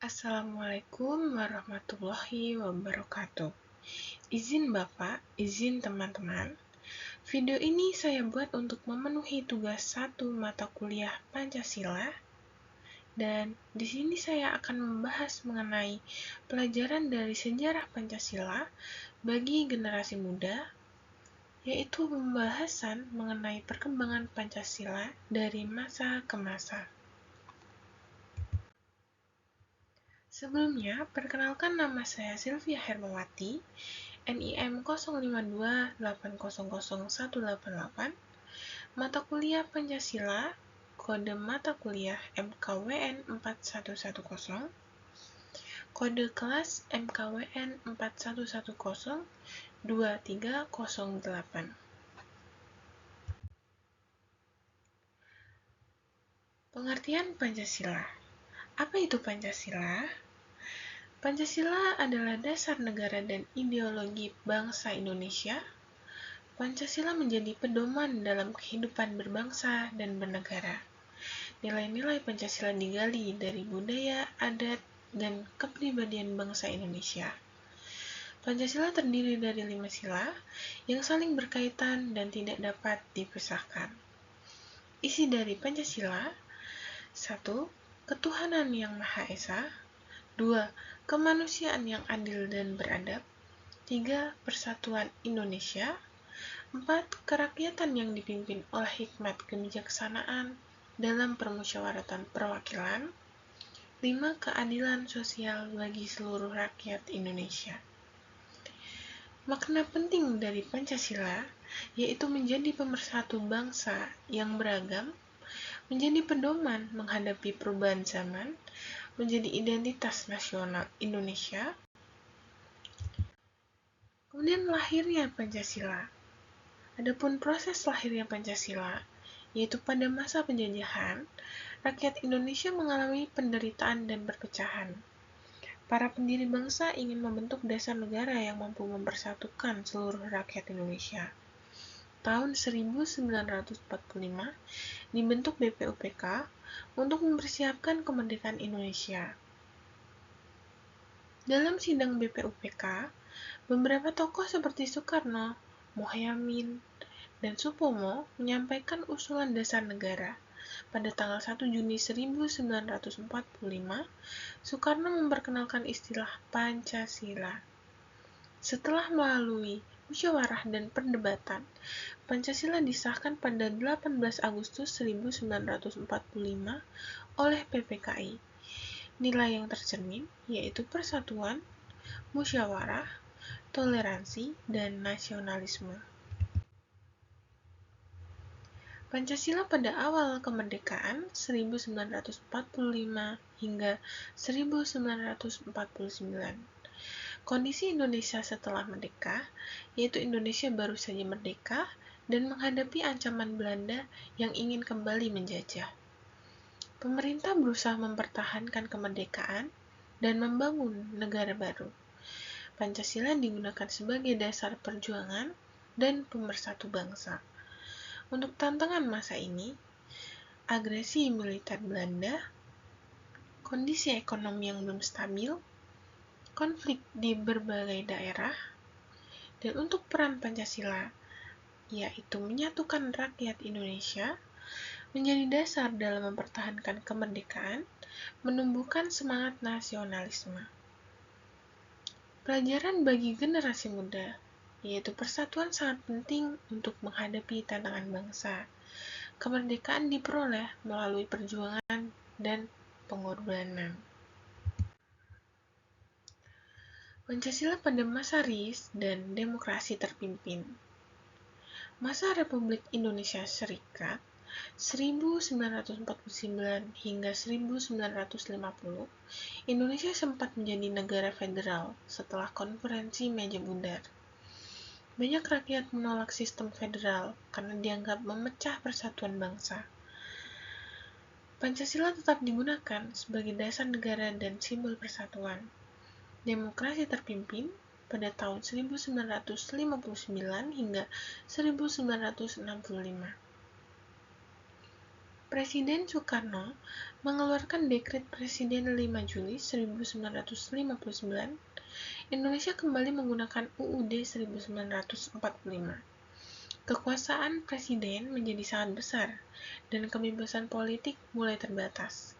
Assalamualaikum warahmatullahi wabarakatuh. Izin Bapak, izin teman-teman. Video ini saya buat untuk memenuhi tugas 1 mata kuliah Pancasila. Dan di sini saya akan membahas mengenai pelajaran dari sejarah Pancasila bagi generasi muda, yaitu pembahasan mengenai perkembangan Pancasila dari masa ke masa. Sebelumnya, perkenalkan nama saya Sylvia Hermawati, NIM 0528000188, mata kuliah Pancasila, kode mata kuliah MKWN 4110, kode kelas MKWN 4110 2308. Pengertian Pancasila. Apa itu Pancasila? Pancasila adalah dasar negara dan ideologi bangsa Indonesia. Pancasila menjadi pedoman dalam kehidupan berbangsa dan bernegara. Nilai-nilai Pancasila digali dari budaya, adat, dan kepribadian bangsa Indonesia. Pancasila terdiri dari 5 sila yang saling berkaitan dan tidak dapat dipisahkan. Isi dari Pancasila: 1. Ketuhanan yang Maha Esa. 2. Kemanusiaan yang adil dan beradab. 3. Persatuan Indonesia. 4. Kerakyatan yang dipimpin oleh hikmat kebijaksanaan dalam permusyawaratan perwakilan. 5. Keadilan sosial bagi seluruh rakyat Indonesia. Makna penting dari Pancasila yaitu menjadi pemersatu bangsa yang beragam, menjadi pedoman menghadapi perubahan zaman, menjadi identitas nasional Indonesia. Kemudian lahirnya Pancasila. Adapun proses lahirnya Pancasila, yaitu pada masa penjajahan, rakyat Indonesia mengalami penderitaan dan perpecahan. Para pendiri bangsa ingin membentuk dasar negara yang mampu mempersatukan seluruh rakyat Indonesia. Tahun 1945 dibentuk BPUPK untuk mempersiapkan kemerdekaan Indonesia. Dalam sidang BPUPK, beberapa tokoh seperti Soekarno, Muhaimin, dan Supomo menyampaikan usulan dasar negara. Pada tanggal 1 Juni 1945, Soekarno memperkenalkan istilah Pancasila. Setelah melalui musyawarah dan perdebatan, Pancasila disahkan pada 18 Agustus 1945 oleh PPKI. Nilai yang tercermin yaitu persatuan, musyawarah, toleransi, dan nasionalisme. Pancasila pada awal kemerdekaan 1945 hingga 1949. Kondisi Indonesia setelah merdeka, yaitu Indonesia baru saja merdeka dan menghadapi ancaman Belanda yang ingin kembali menjajah. Pemerintah berusaha mempertahankan kemerdekaan dan membangun negara baru. Pancasila digunakan sebagai dasar perjuangan dan pemersatu bangsa. Untuk tantangan masa ini, agresi militer Belanda, kondisi ekonomi yang belum stabil, konflik di berbagai daerah, dan untuk peran Pancasila, yaitu menyatukan rakyat Indonesia, menjadi dasar dalam mempertahankan kemerdekaan, menumbuhkan semangat nasionalisme. Pelajaran bagi generasi muda, yaitu persatuan sangat penting untuk menghadapi tantangan bangsa. Kemerdekaan diperoleh melalui perjuangan dan pengorbanan. Pancasila pada masa RIS dan demokrasi terpimpin. Masa Republik Indonesia Serikat 1949 hingga 1950, Indonesia sempat menjadi negara federal setelah konferensi meja bundar. Banyak rakyat menolak sistem federal karena dianggap memecah persatuan bangsa. Pancasila tetap digunakan sebagai dasar negara dan simbol persatuan. Demokrasi terpimpin pada tahun 1959 hingga 1965. Presiden Soekarno mengeluarkan Dekret Presiden 5 Juli 1959, Indonesia kembali menggunakan UUD 1945. Kekuasaan presiden menjadi sangat besar, dan kebebasan politik mulai terbatas.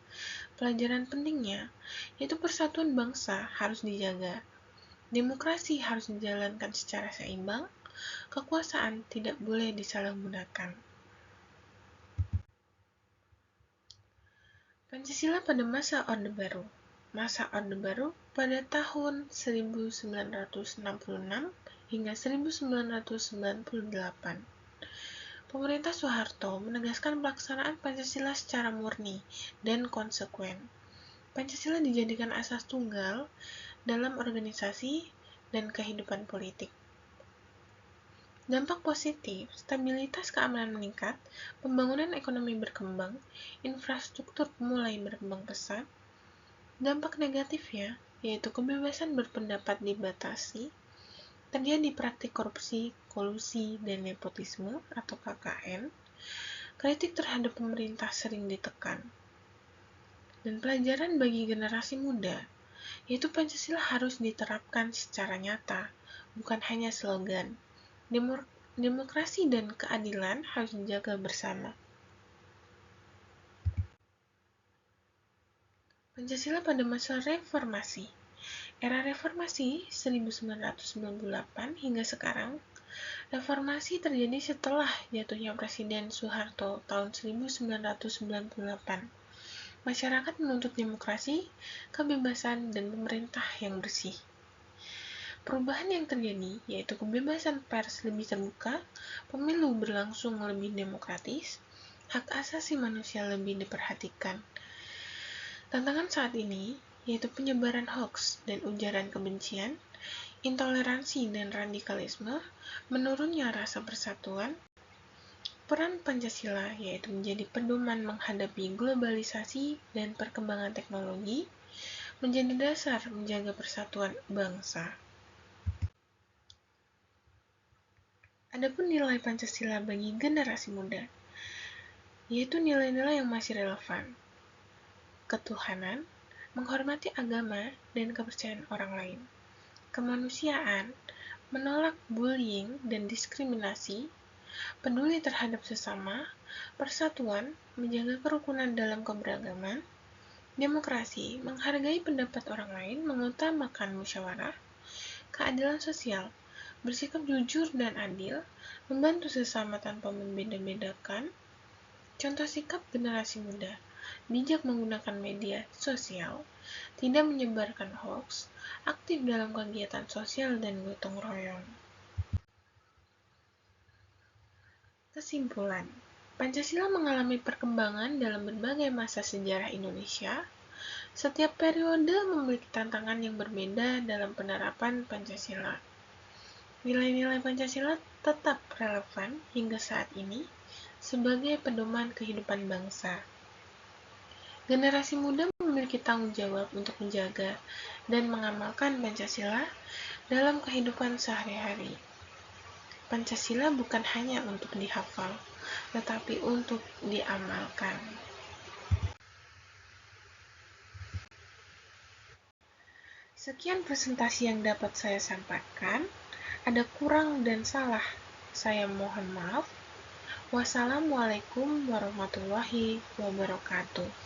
Pelajaran pentingnya, yaitu persatuan bangsa harus dijaga, demokrasi harus dijalankan secara seimbang, kekuasaan tidak boleh disalahgunakan. Pancasila pada masa Orde Baru. Masa Orde Baru pada tahun 1966 hingga 1998. Pemerintah Soeharto menegaskan pelaksanaan Pancasila secara murni dan konsekuen. Pancasila dijadikan asas tunggal dalam organisasi dan kehidupan politik. Dampak positif, stabilitas keamanan meningkat, pembangunan ekonomi berkembang, infrastruktur mulai berkembang pesat. Dampak negatifnya, yaitu kebebasan berpendapat dibatasi, terjadi praktik korupsi, kolusi, dan nepotisme atau KKN, kritik terhadap pemerintah sering ditekan. Dan pelajaran bagi generasi muda, yaitu Pancasila harus diterapkan secara nyata, bukan hanya slogan. Demokrasi dan keadilan harus dijaga bersama. Pancasila pada masa reformasi. Era reformasi 1998 hingga sekarang. Reformasi terjadi setelah jatuhnya Presiden Soeharto tahun 1998. Masyarakat menuntut demokrasi, kebebasan, dan pemerintah yang bersih. Perubahan yang terjadi yaitu kebebasan pers lebih terbuka, pemilu berlangsung lebih demokratis, hak asasi manusia lebih diperhatikan. Tantangan saat ini yaitu penyebaran hoaks dan ujaran kebencian, intoleransi dan radikalisme, menurunnya rasa persatuan. Peran Pancasila yaitu menjadi pedoman menghadapi globalisasi dan perkembangan teknologi, menjadi dasar menjaga persatuan bangsa. Adapun nilai Pancasila bagi generasi muda, yaitu nilai-nilai yang masih relevan. Ketuhanan, menghormati agama dan kepercayaan orang lain. Kemanusiaan, menolak bullying dan diskriminasi, peduli terhadap sesama, persatuan, menjaga kerukunan dalam keberagaman, demokrasi, menghargai pendapat orang lain, mengutamakan musyawarah, keadilan sosial, bersikap jujur dan adil, membantu sesama tanpa membeda-bedakan. Contoh sikap generasi muda, bijak menggunakan media sosial, tidak menyebarkan hoaks, aktif dalam kegiatan sosial dan gotong royong. Kesimpulan, Pancasila mengalami perkembangan dalam berbagai masa sejarah Indonesia. Setiap periode memiliki tantangan yang berbeda dalam penerapan Pancasila. Nilai-nilai Pancasila tetap relevan hingga saat ini sebagai pedoman kehidupan bangsa. Generasi muda memiliki tanggung jawab untuk menjaga dan mengamalkan Pancasila dalam kehidupan sehari-hari. Pancasila bukan hanya untuk dihafal, tetapi untuk diamalkan. Sekian presentasi yang dapat saya sampaikan. Ada kurang dan salah, saya mohon maaf. Wassalamualaikum warahmatullahi wabarakatuh.